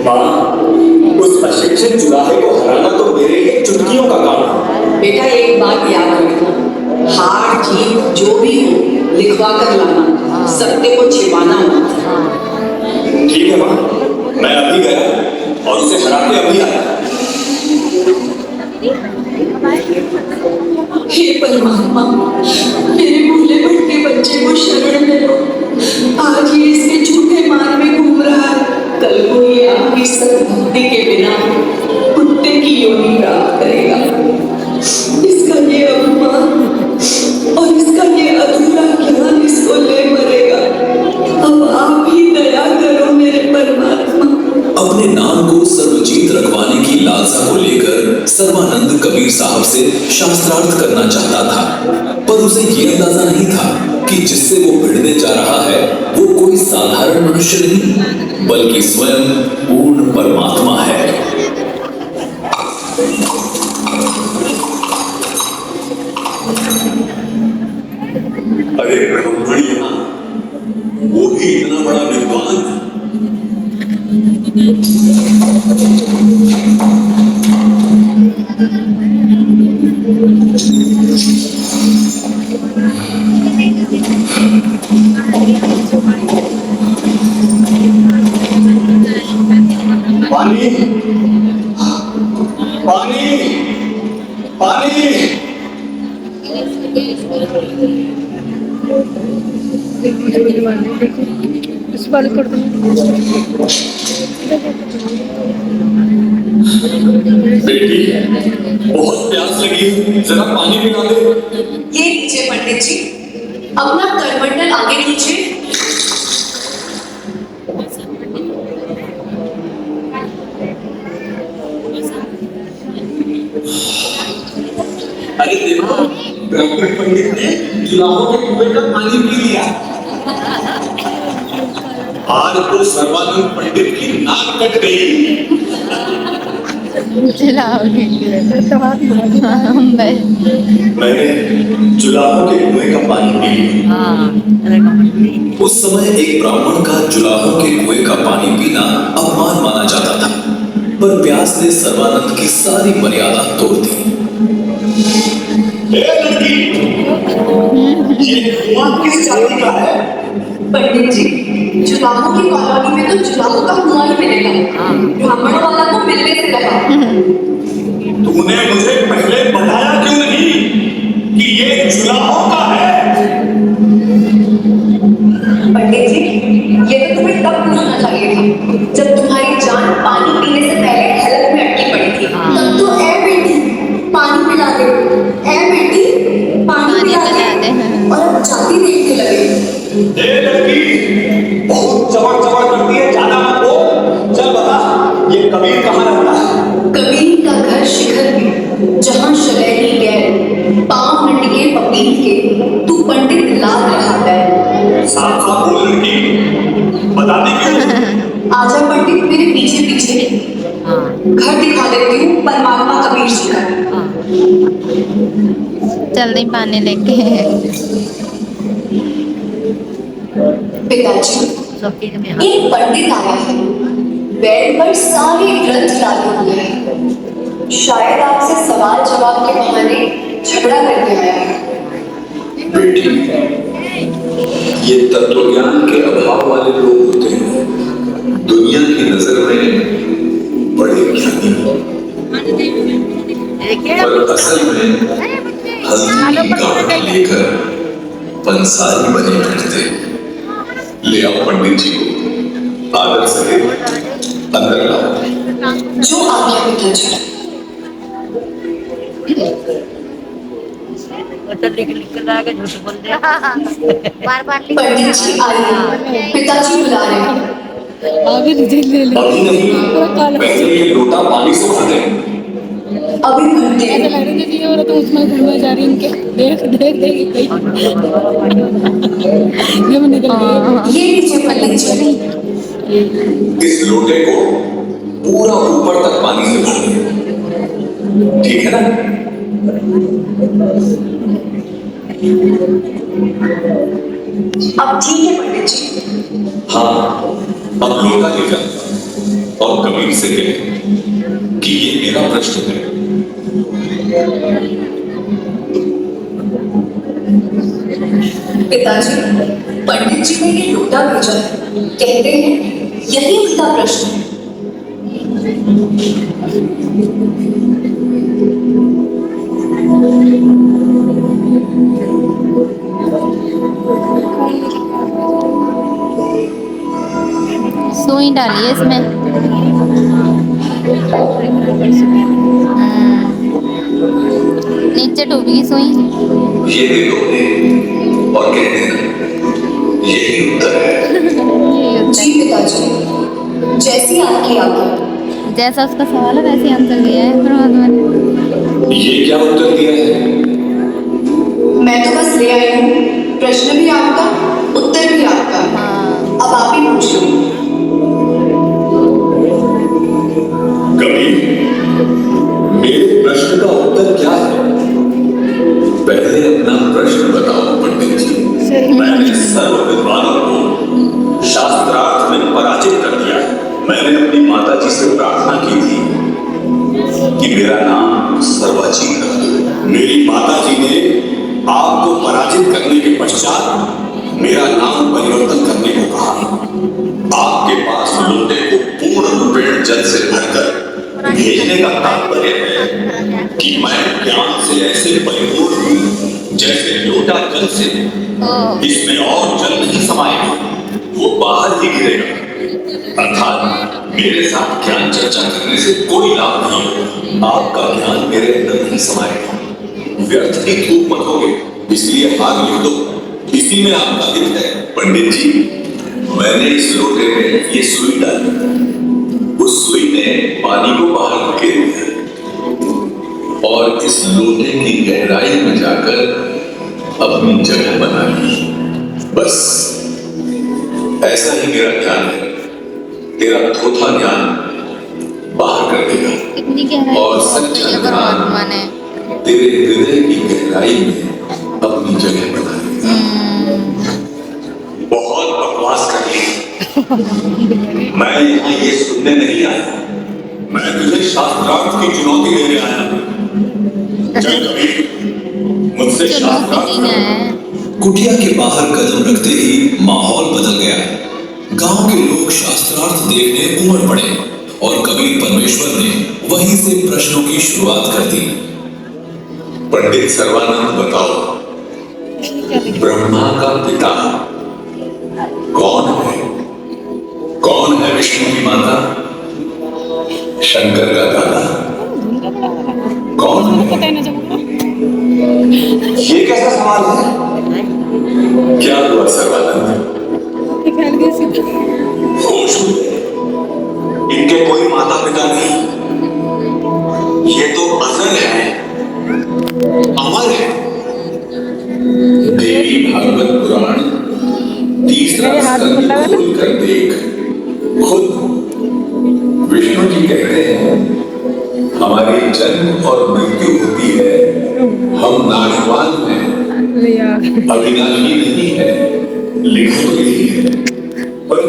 माँ, उस अशिक्षित जुलाहे को हराना तो मेरे लिए चुटकियों का काम है। बेटा एक बात याद रखना, हार जीत जो भी हो लिखवा कर लाना, सत्य को छिपाना मत। ठीक है माँ, मैं अभी गया और उसे हरा के अभी आया। हे परमात्मा, मेरे भूले भटके बच्चे को शरण दे लो। आज ये इसके झूठे मार्ग में घूम रहा है, कल को ये आपकी सद्भक्ति के बिना कुत्ते की योनि प्राप्त करेगा। इसका ये अपमान और इसका ये अधूरा ज्ञान इसको ले मरेगा। अब आप ही दया करो मेरे परमात्मा। अपने नाम को सर्वजीत रखवाने की लालसा को लेकर सर्वानंद कबीर साहब से शास्त्रार्थ करना चाहता था, पर उसे ये अंदाजा नहीं था कि जिससे वो भिड़ने जा रहा है वो कोई साधारण मनुष्य नहीं बल्कि स्वयं पूर्ण परमात्मा है। अरे ब्रह्मणिया, वो भी इतना बड़ा विद्वान। पानी, पानी, पानी। इस बार कर दो। बेटी, बहुत प्यास लगी, जरा पानी पिला दे। ये लीजिए पंडित जी, अपना करमंडल आगे कीजिए। अरे देखो, ब्राह्मण पंडित ने जुलाहों के कुएं का पानी पी लिया। आज तो सर्वानंद पंडित की नाक कट गई। मैंने जुलाहों के कुएं का पानी पी लिया। उस समय एक ब्राह्मण का जुलाहों के कुएं का पानी पीना अपमान माना जाता था, पर प्यास ने सर्वानंद की सारी मर्यादा तोड़ दी। लड़की, ये कुआं किस जाति का है? पंडित जी, जुलाहों की कॉलोनी में तो जुलाहों का कुआं ही मिलेगा, ब्राह्मण वाला तो मिलने से रहा। तूने मुझे पहले बताया क्यों नहीं कि ये जुलाहों का है? पंडित जी, ये तो तुम्हें तब पूछना चाहिए था जब तुम्हारी जान पानी पीने से पहले हलक में अटकी पड़ी थी। तब तो ए बेटी पानी पिला दे, ए बेटी पानी पिला दे, और अब जाति देखने लगे। ए लड़की, बहुत चबड़ चबड़ करती है, ज्यादा मत बोल। चल बता, ये कबीर कहाँ रहता है? कबीर का घर शिखर में, जहाँ शलैली गैर पांव न टिके पपील के, तू पंडित लाग रहा है। साफ साफ बोल लड़की, बता दे क्यों? आजा पंडित मेरे पीछे पीछे, घर दिखा देती हूँ परमात्मा कबीर जी का। जल्दी पानी लेके। पिताजी, एक पंडित आया है, बेड पर सारे ग्रंथ डाले हुए हैं। शायद आपसे सवाल जवाब के बहाने झगड़ा करके आया है। बेटी, ये तत्वज्ञान के अभाव वाले लोग होते हैं, दुनिया की नजर में बड़े ज्ञानी, पर असल में हल्दी की गांठ लेकर पंसारी बने फिरते। ले आओ पंडित जी को, आदर से अंदर लाओ। जो आज्ञा पिताजी। पंडित जी आइए, पिताजी बुला रहे हैं। आगे ले ले अभी नहीं, पहले ये लोटा पानी से भर दें। अभी भरते ऐसा लग रहा है और तो उसमें घुमा जा रही इनके देख देख देख कहीं ये मैं निकल गई। ये लीजिए पंडित जी। इस लोटे को पूरा ऊपर तक पानी से भर दें, ठीक है ना? अब ठीक है पंडित जी। हाँ, अब लोटा ले जा और कबीर से कह कि ये मेरा प्रश्न है। पिताजी, पंडित जी ने ये लोटा भेजा है। कहते हैं यही उनका प्रश्न है। सुई डालिए इसमें। नीचे डूबी सुई। ये भी लोटे और कहते हैं यही उत्तर है। जी पिताजी, जैसी आपकी आज्ञा। जैसा उसका सवाल है वैसे आंसर दिया है परमात्मा ने। ये क्या उत्तर दिया है? मैं तो बस ले आई हूँ। प्रश्न भी आपका, उत्तर भी आपका। अब आप ही पूछ लो। कबीर, मेरे प्रश्न का उत्तर क्या है? पहले अपना प्रश्न बताओ पंडित जी। मैंने सर्व विद्वानों को शास्त्रार्थ में पराजित कर दिया है। मैंने अपनी माता जी से प्रार्थना की थी कि मेरा नाम सर्वाजीत रख दो। मेरी माता जी ने आपको पराजित करने के पश्चात मेरा नाम परिवर्तन करने को कहा। आपके पास लोटे को पूर्ण रूपेण जल से भरकर भेजने का तात्पर्य है कि मैं ज्ञान से ऐसे परिपूर्ण हूं जैसे लोटा जल से। इसमें और जल नहीं समाएगा, वो बाहर ही गिरेगा। अर्थात मेरे साथ ज्ञान चर्चा करने से कोई लाभ नहीं होगा। आपका ज्ञान मेरे अंदर नहीं समाएगा। व्यर्थ ही धूप मत होगे, इसलिए हार लिख दो। इसी में आपका हित है। पंडित जी, मैंने इस लोटे में ये सुई डाली। उस सुई ने पानी को बाहर धकेल दिया और इस लोटे की गहराई में जाकर अपनी जगह बना ली। बस ऐसा ही मेरा ज्ञान है। तेरा थोथा ज्ञान बाहर कर देगा कितनी गहराई और दी सच्चा है परमात्मा ने। ज्ञान तेरे हृदय की गहराई में अपनी जगह बना लेगा। बहुत बकवास कर ली। मैं यहाँ ये सुनने नहीं आया, मैं तुझे शास्त्रार्थ की चुनौती देने आया हूं। चल कबीर, मुझसे शास्त्रार्थ चुनौती कर। है। कुटिया के बाहर कदम रखते ही माहौल बदल गया। गांव के लोग शास्त्रार्थ देखने उमड़ पड़े और कबीर परमेश्वर ने वहीं से प्रश्नों की शुरुआत कर दी। पंडित सर्वानंद, बताओ, ब्रह्मा का पिता कौन है? कौन है विष्णु की माता? शंकर का दादा कौन है? ये कैसा सवाल है? क्या हुआ सर्वानंद? होश में इनके कोई माता पिता नहीं। ये तो अजल है, अमर है। देवी भागवत पुराण तीसरा स्कंद खोल कर देख। खुद विष्णु जी कहते हैं हमारी जन्म और मृत्यु होती है, हम नाशवान हैं, अविनाशी नहीं है। लिखा तो यही है, पर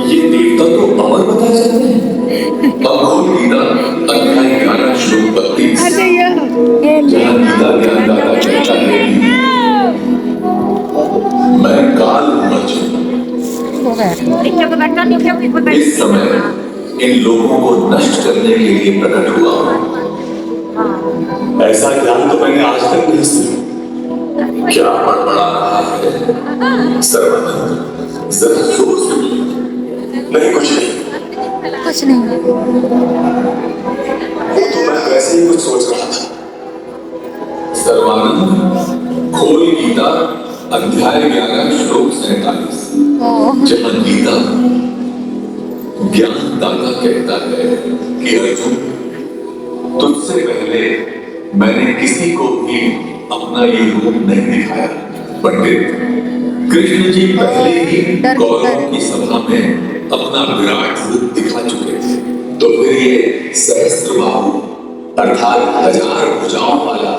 ये देवता तो अमर बताए जाते हैं। अब खोल गीता अध्याय 11 श्लोक 32, जहाँ गीता ज्ञानदाता कहता है मैं काल मचू। इस समय इन लोगों को नष्ट करने के लिए प्रकट हुआ हूं। ऐसा ज्ञान तो मैंने आज तक नहीं सुना। क्या बड़बड़ा रहा है सर्वानंद? जरा जोर से बोलो। नहीं, कुछ नहीं। कुछ नहीं। वो तो मैं वैसे ही कुछ सोच रहा था। सर्वानंद, खोल गीता अध्याय 11 श्लोक 47, जहाँ गीता ज्ञानदाता कहता है कि अर्जुन, तुझसे पहले मैंने किसी को भी अपना ये रूप नहीं दिखाया। पंडित, कृष्ण जी पहले ही कौरवों की सभा में अपना विराट रूप दिखा चुके थे, तो फिर ये सहस्त्रबाहु अर्थात 1000 भुजाओं वाला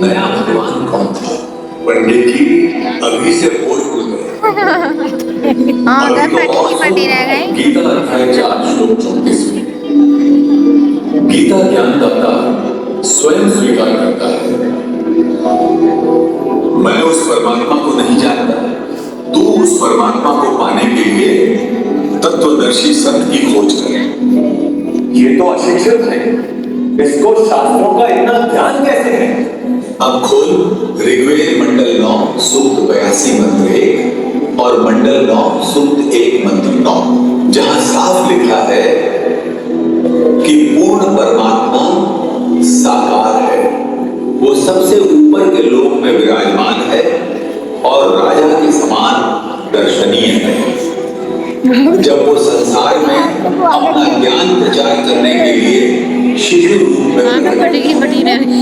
नया भगवान कौन था? पंडित जी अभी से होश खुल गए। हाँ, अभी उधर तो फटी और की फटी रह गई। गीता अध्याय 4 श्लोक 34 में गीता ज्ञानदाता स्वयं स्वीकार करता है, मैं उस परमात्मा को नहीं जानता, तू उस परमात्मा को पाने के लिए तत्वदर्शी संत की खोज कर। ये तो अशिक्षित है, इसको शास्त्रों का इतना ज्ञान कैसे है? अब खोल ऋग्वेद मंडल 9 सूक्त 82 मंत्र 1 और मंडल 9 सूक्त 1 मंत्र 9, जहां साफ लिखा है कि पूर्ण परमात्मा साकार है, वो सबसे ऊपर के लोक में विराजमान है और राजा के समान दर्शनीय है। जब वो संसार में अपना ज्ञान प्रचार करने के लिए शिशु रूप में फटी की फटी रह गई।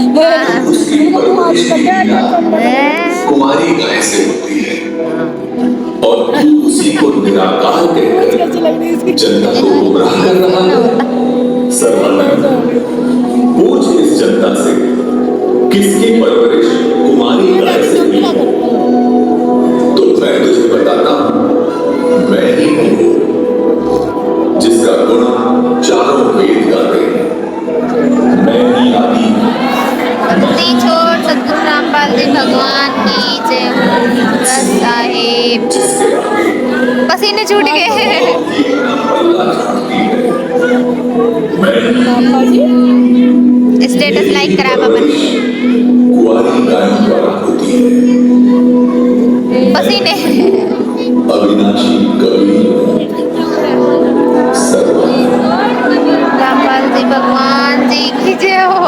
उसकी परवरिश की लीला कुमारी गाय से होती है और तू उसी को निराकार कहकर जनता को गुमराह कर रहा है। सर्वानंद, पूछ इस जनता से किसकी परवरिश कुमारी गाय से हुई? तो मैं तुझे बताता हूं, मैं ही हूं जिसका गुण चारों वेद गाते हैं। मैं ही आदि भक्ति छोड़ सतगुरु रामपाल जी भगवान की जय हो। साहिब जिसके आगे पसीने छूट गए। अपना पल्ला झाड़ती है। मैं ही पापा जी स्टेटस लाइक करा अपन। कुंवारी गायों द्वारा होती है। पसीने अविनाशी कवि सर्वज्ञ रामपाल जी भगवान जी की जय हो।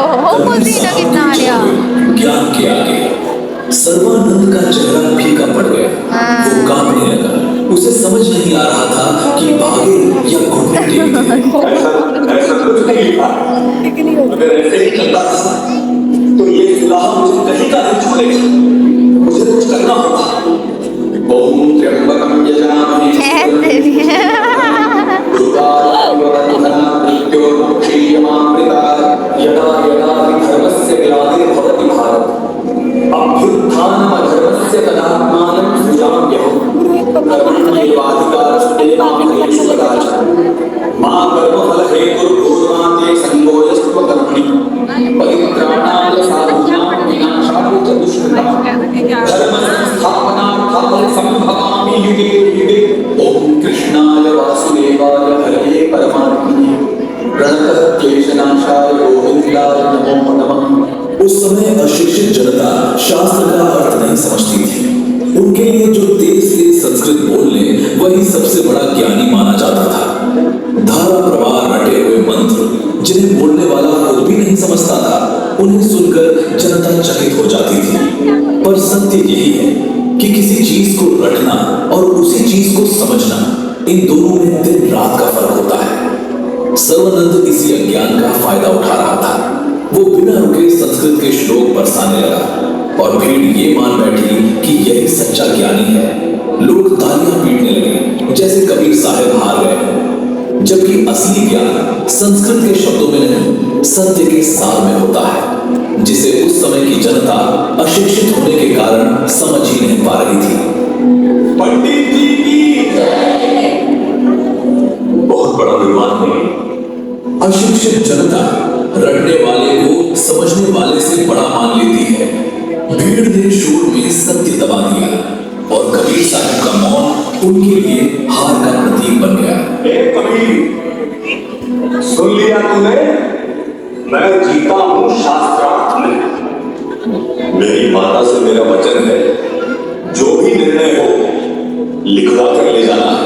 पसीना कितना आ रहा। ज्ञान के आगे सर्वानंद का चेहरा फीका पड़ गया। वो कांपने लगा। उसे समझ नहीं आ रहा था कि भागे या घुटने टेके। ऐसा कुछ नहीं लिखा। अगर ऐसे ही चलता था तो ये सुलाह मुझे कहीं का नहीं छोड़ेगा। मुझे कुछ करना होगा। ओम त्र्यंबकम यजामहे यदा यदा हि धर्मस्य ग्लानिर्भवति भारत अभ्युत्थानमधर्मस्य तदात्मानं सृजाम्यहम् कर्मण्येवाधिकारस्ते मा फलेषु कदाचन मा कर्मफलहेतुर्भूर्मा ते संगोऽयस्त्व कर्मणि परित्राणाय साधूनां विनाशाय च दुष्कृताम् धर्मसंस्थापनार्थाय सम्भवामि युगे युगे। ओम कृष्णाय वासुदेवाय हरे परमात्मने प्रणतः क्लेशनाशाय गोविन्दाय नमो नमः। उस समय अशिक्षित जनता शास्त्र का अर्थ नहीं समझती थी। उनके लिए जो तेज से संस्कृत बोल ले वही सबसे बड़ा ज्ञानी माना जाता था। धारा प्रवाह रटे हुए मंत्र जिन्हें बोलने वाला खुद भी नहीं समझता था, उन्हें सुनकर जनता चकित हो जाती थी। पर सत्य यही है कि किसी चीज को रटना और उसी चीज को समझना, इन दोनों में दिन रात का फर्क होता है। सर्वानंद इसी अज्ञान का फायदा उठा रहा था। वो बिना रुके संस्कृत के श्लोक बरसाने लगा और भीड़ ये मान बैठी कि यही सच्चा ज्ञानी है। लोग तालियां पीटने लगे जैसे कबीर साहब हार गए। जबकि असली ज्ञान संस्कृत के शब्दों में नहीं, सत्य के सार में होता है, जिसे उस समय की जनता अशिक्षित होने के कारण समझ ही नहीं पा रही थी। पंडित जी की बहुत बड़ा विद्वान है। अशिक्षित जनता रटने वाले को समझने वाले से बड़ा मान लेती है। भीड़ ने शोर में सत्य दबा दिया और कबीर साहब का मौन उनके लिए हार का प्रतीक बन गया। ए कबीर, सुन लिया तूने? मैं जीता हूं शास्त्रार्थ में। मेरी माता से मेरा वचन है, जो भी निर्णय हो लिखवा कर ले जाना है।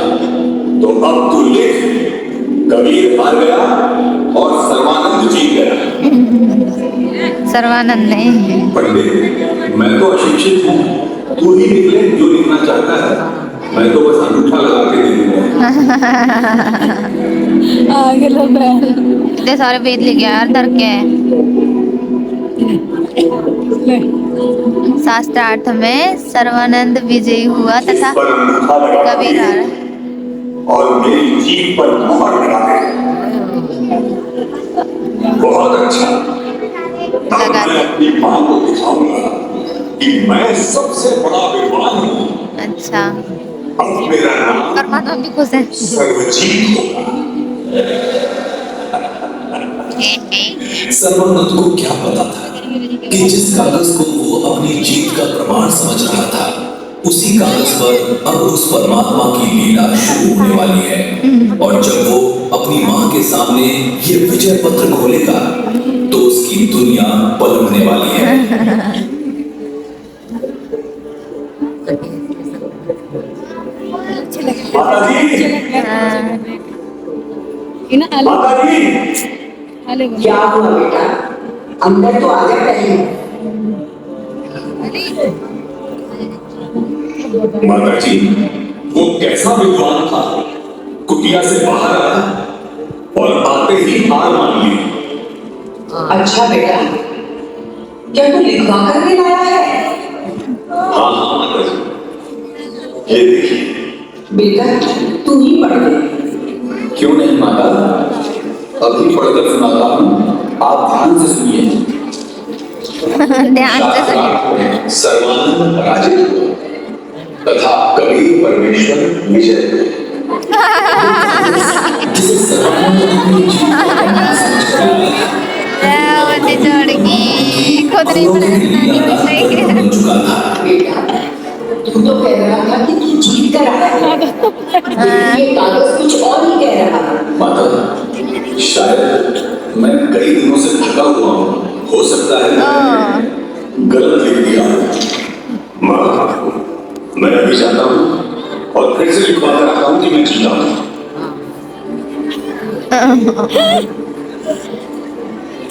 तो अब तू लिख, कबीर हार गया और सर्वानंद जीत गया। सर्वानंद ने पंडित, मैं तो अशिक्षित हूँ, तू ही लिख ले जो लिखना चाहता है। मैं तो बस अंगूठा लगा के दे दूंगा। आगे लो बैल इतने सारे वेद ले गया यार, डर क्या है। ले शास्त्रार्थ में सर्वानंद विजयी हुआ इस तथा पर अंगूठा लगा कबीर हारा। और मेरी जीभ पर मोहर लगा दे। बहुत अच्छा। तब लगा मैं दे। अपनी मां को दिखाऊंगा कि मैं सबसे बड़ा विद्वान हूँ। अच्छा अब मेरा नाम कर्मा हम भी खुश हैं। सर्वजीत होगा। सर्वानंद को क्या पता था कि जिस कागज को वो अपनी जीत का प्रमाण समझ रहा था, उसी कागज पर अब उस परमात्मा की लीला शुरू होने वाली है। और जब वो अपनी माँ के सामने ये विजय पत्र खोलेगा, तो उसकी दुनिया पलटने वाली है। माता जी, इन्हें आलू माता जी, आलू बना। क्या हुआ बेटा? अंदर तो आ जा पहले। माता जी, वो कैसा विद्वान था, कुटिया से बाहर आया और आते ही हार मान ली। अच्छा बेटा, क्या तू लिखवा कर भी लाया है? हाँ हाँ माता जी, ये देखिए। बेटा तू ही पढ़ दे। क्यों नहीं माता, अभी पढ़कर सुनाता हूँ, आप ध्यान से सुनिए। ध्यान से सुनिए। शास्त्रार्थ में सर्वानंद पराजित हुआ तथा कबीर परमेश्वर विजय हुए। जिसे सर्वानंद अपनी जीत का प्रमाण समझकर लाया, बंदी छोड़ की खुद नहीं पढ़ा सुनानी कुछ नहीं बन चुका था। बेटा तू तो कह रहा था कि तू जीत कर आया है। ये कागज कुछ और ही कह रहा है। माता, शायद मैं कई दिनों से थका हुआ हूँ, हो सकता है मैंने गलत लिख दिया हो। माँ, मैं अभी जाता हूँ और फिर से लिखवा कर आता हूँ कि मैं जीता हूँ।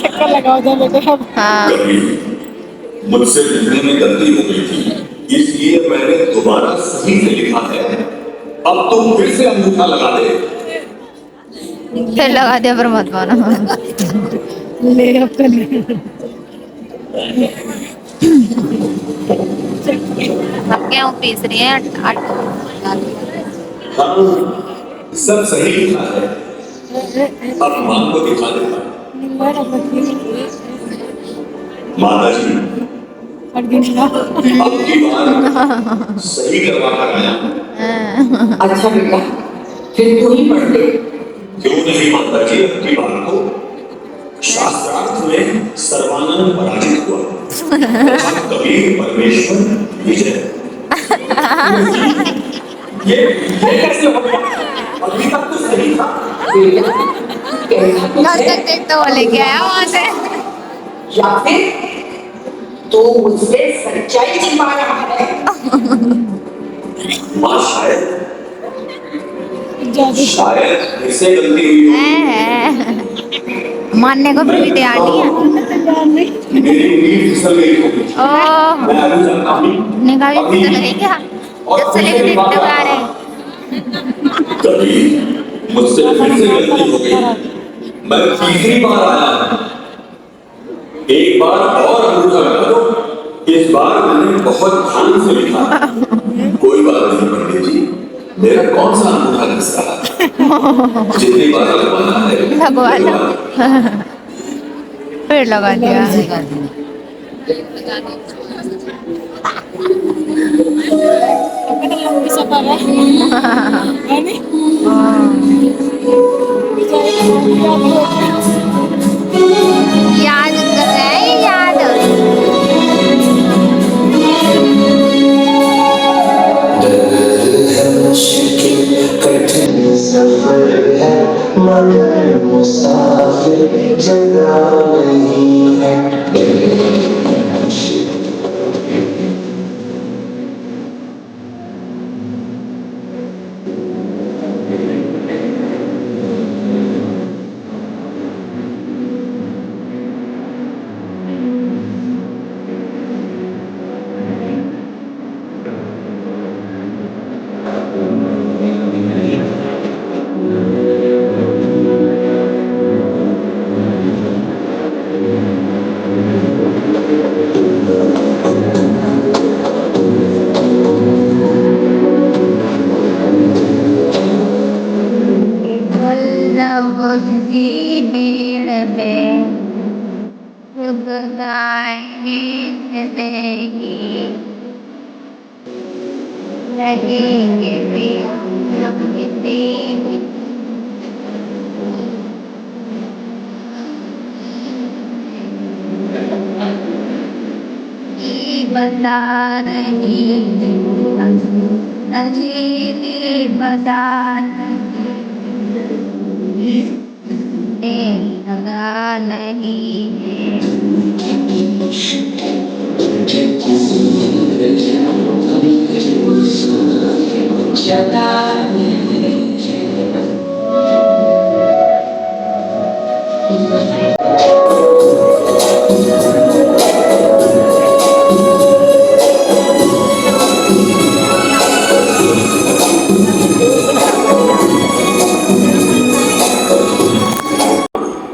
चक्कर लगाओ जा बेटे अब। हाँ कभी मुझसे लिखने में गलती हो गई थी, इसलिए मैंने दोबारा सही से लिखा है। अब तुम फिर से अंगूठा लगा दे। फिर लगा दिया परमात्मा ने। ले अब कर ले। अब क्या पीस रही है हाँ, सब सही लिखा है। अब मां को दिखा देता। माता जी, अब की बार सही करवा कर आया। अच्छा बेटा फिर तू ही पढ़ दे। क्यों नहीं माता जी, अब की बार को शास्त्रार्थ में सर्वानंद पराजित हुआ तथा कबीर परमेश्वर विजय। ये कैसे हो गया? अभी तक तो सही था। बेटा कहना कुछ कब है तक देख तो वो लेके आया वहां से। या फिर तू मुझसे सच्चाई छिपा रहा है? मां, शायद जादू इससे गलती हुई हो। मानने को फिर भी तैयार नहीं है। मेरी उंगली फिसल गई होगी। ओह मैं अभी जाता हूँ। निकाल भी तो नहीं क्या और जब से फिर लेके से देखते हुए आ रहे हैं। कभी मुझसे फिर से गलती हो गई। मैं तीसरी बार आया हूं। एक बार और अंगूठा लगा दो। इस बार मैंने बहुत ध्यान से लिखा। कोई बात नहीं पंडित जी, मेरा कौन सा अंगूठा घिस रहा है? जितनी बार लगवाना है लगवा लो। फिर लगा दिया। लंबी सफर है नहीं? याद कर रहे हैं ये याद। कठिन सफर है मगर मुसाफिर जगह नहीं है। की भीड़ में जुगदाई देगी लगेंगे भी पता नहीं, मुझे पता नहीं, लगा नहीं।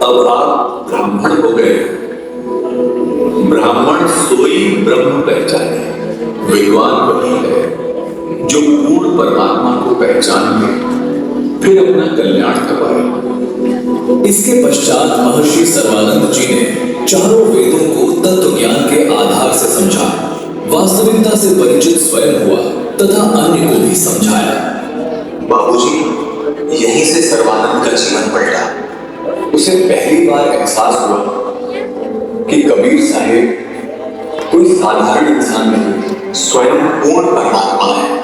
अब आप ब्राह्मण हो गए। ब्राह्मण सोई ब्रह्म पहचाने। विद्वान वही है जो पूर्ण परमात्मा को पहचान ले, फिर अपना कल्याण करवाए। इसके पश्चात महर्षि सर्वानंद जी ने चारों वेदों को तत्व ज्ञान के आधार से समझा, वास्तविकता से परिचित स्वयं हुआ तथा अन्य को भी समझाया। बाबूजी, यहीं से सर्वानंद का जीवन पलटा। उसे पहली बार एहसास हुआ कि कबीर साहेब कोई साधारण इंसान नहीं, स्वयं पूर्ण परमात्मा है।